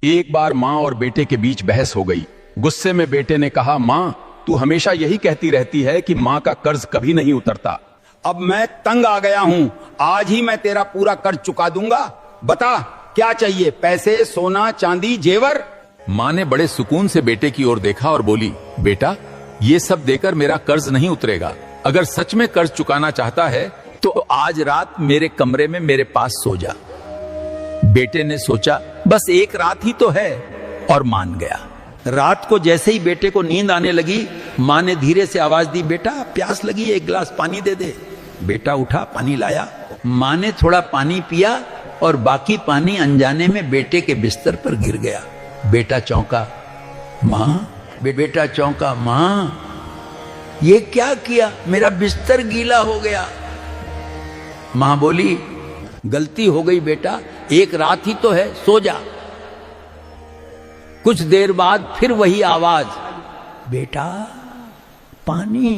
एक बार माँ और बेटे के बीच बहस हो गई। गुस्से में बेटे ने कहा, माँ तू हमेशा यही कहती रहती है कि माँ का कर्ज कभी नहीं उतरता। अब मैं तंग आ गया हूं, आज ही मैं तेरा पूरा कर्ज चुका दूंगा। बता क्या चाहिए, पैसे, सोना, चांदी, जेवर? माँ ने बड़े सुकून से बेटे की ओर देखा और बोली, बेटा ये सब देकर मेरा कर्ज नहीं उतरेगा। अगर सच में कर्ज चुकाना चाहता है तो आज रात मेरे कमरे में मेरे पास सो जा। बेटे ने सोचा बस एक रात ही तो है और मान गया। रात को जैसे ही बेटे को नींद आने लगी, माँ ने धीरे से आवाज दी, बेटा प्यास लगी है, एक गिलास पानी दे दे। बेटा उठा, पानी लाया। माँ ने थोड़ा पानी पिया और बाकी पानी अनजाने में बेटे के बिस्तर पर गिर गया। बेटा चौंका, माँ, बेटा चौंका, माँ ये क्या किया, मेरा बिस्तर गीला हो गया। माँ बोली, गलती हो गई बेटा, एक रात ही तो है, सो जा। कुछ देर बाद फिर वही आवाज, बेटा पानी।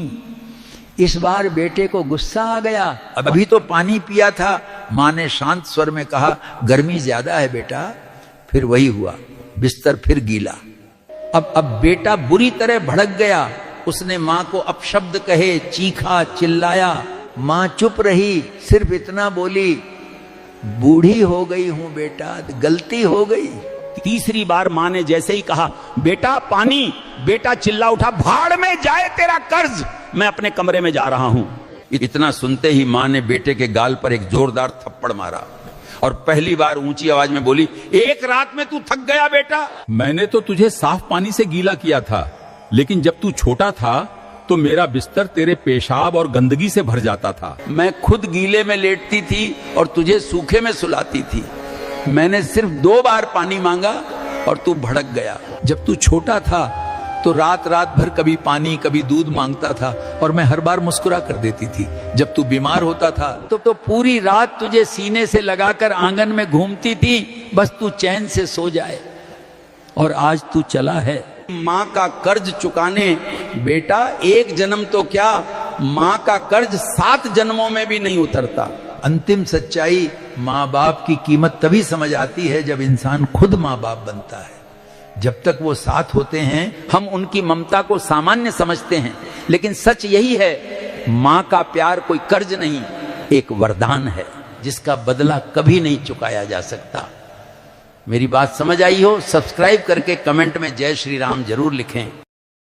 इस बार बेटे को गुस्सा आ गया, अभी तो पानी पिया था। माँ ने शांत स्वर में कहा, गर्मी ज्यादा है बेटा। फिर वही हुआ, बिस्तर फिर गीला। अब बेटा बुरी तरह भड़क गया। उसने माँ को अपशब्द कहे, चीखा, चिल्लाया। माँ चुप रही, सिर्फ इतना बोली, बूढ़ी हो गई हूं बेटा, गलती हो गई। तीसरी बार माँ ने जैसे ही कहा, बेटा पानी, बेटा चिल्ला उठा, भाड़ में जाए तेरा कर्ज, मैं अपने कमरे में जा रहा हूं। इतना सुनते ही माँ ने बेटे के गाल पर एक जोरदार थप्पड़ मारा और पहली बार ऊंची आवाज में बोली, एक रात में तू थक गया बेटा। मैंने तो तुझे साफ पानी से गीला किया था, लेकिन जब तू छोटा था तो मेरा बिस्तर तेरे पेशाब और गंदगी से भर जाता था। मैं खुद गीले में लेटती थी और तुझे सूखे में सुलाती थी। मैंने सिर्फ 2 बार पानी मांगा और तू भड़क गया। जब तू छोटा था तो रात रात भर कभी पानी कभी दूध मांगता था और मैं हर बार मुस्कुरा कर देती थी। जब तू बीमार होता था तो पूरी रात तुझे सीने से लगाकर आंगन में घूमती थी, बस तू चैन से सो जाए। और आज तू चला है माँ का कर्ज चुकाने। बेटा एक जन्म तो क्या, माँ का कर्ज 7 जन्मों में भी नहीं उतरता। अंतिम सच्चाई, माँ बाप की कीमत तभी समझ आती है जब इंसान खुद माँ बाप बनता है। जब तक वो साथ होते हैं हम उनकी ममता को सामान्य समझते हैं, लेकिन सच यही है, माँ का प्यार कोई कर्ज नहीं, एक वरदान है जिसका बदला कभी नहीं चुकाया जा सकता। मेरी बात समझ आई हो, सब्सक्राइब करके कमेंट में जय श्री राम जरूर लिखें।